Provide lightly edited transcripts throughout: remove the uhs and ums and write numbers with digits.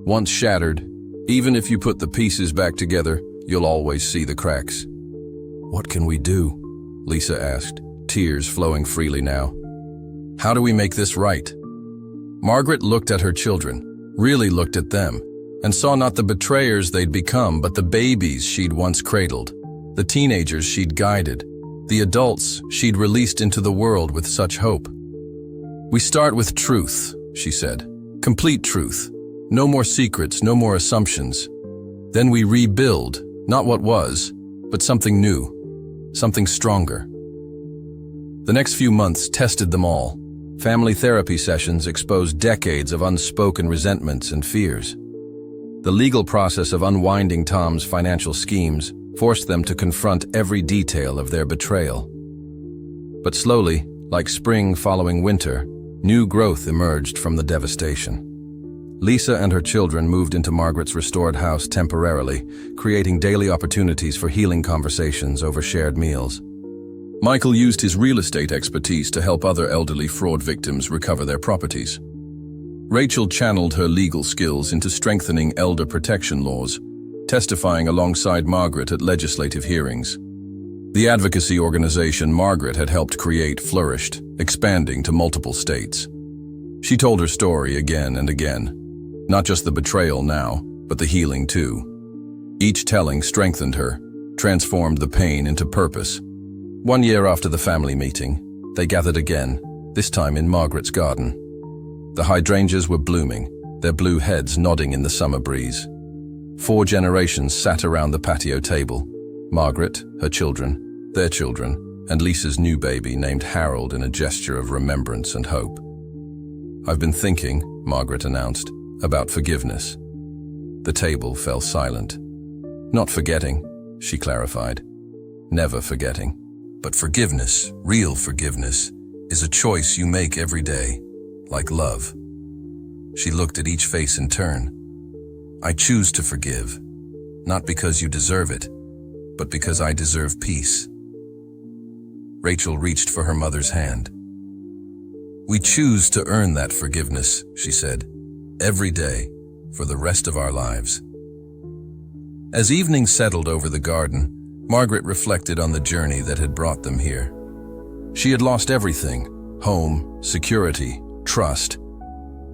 Once shattered, even if you put the pieces back together, you'll always see the cracks. "What can we do?" Lisa asked, tears flowing freely now. "How do we make this right?" Margaret looked at her children, really looked at them, and saw not the betrayers they'd become, but the babies she'd once cradled, the teenagers she'd guided, the adults she'd released into the world with such hope. "We start with truth," she said. "Complete truth. No more secrets, no more assumptions. Then we rebuild, not what was, but something new, something stronger." The next few months tested them all. Family therapy sessions exposed decades of unspoken resentments and fears. The legal process of unwinding Tom's financial schemes forced them to confront every detail of their betrayal. But slowly, like spring following winter, new growth emerged from the devastation. Lisa and her children moved into Margaret's restored house temporarily, creating daily opportunities for healing conversations over shared meals. Michael used his real estate expertise to help other elderly fraud victims recover their properties. Rachel channeled her legal skills into strengthening elder protection laws, testifying alongside Margaret at legislative hearings. The advocacy organization Margaret had helped create flourished, expanding to multiple states. She told her story again and again, not just the betrayal now, but the healing too. Each telling strengthened her, transformed the pain into purpose. 1 year after the family meeting, they gathered again, this time in Margaret's garden. The hydrangeas were blooming, their blue heads nodding in the summer breeze. 4 generations sat around the patio table: Margaret, her children, their children, and Lisa's new baby named Harold, in a gesture of remembrance and hope. "I've been thinking," Margaret announced, "about forgiveness." The table fell silent. "Not forgetting," she clarified. "Never forgetting. But forgiveness, real forgiveness, is a choice you make every day, like love." She looked at each face in turn. "I choose to forgive, not because you deserve it, but because I deserve peace." Rachel reached for her mother's hand. "We choose to earn that forgiveness," she said, "every day, for the rest of our lives." As evening settled over the garden, Margaret reflected on the journey that had brought them here. She had lost everything: home, security, trust,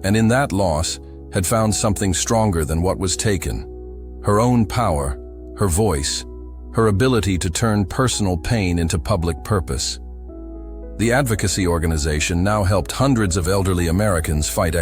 and in that loss had found something stronger than what was taken: her own power, her voice, her ability to turn personal pain into public purpose. The advocacy organization now helped hundreds of elderly Americans fight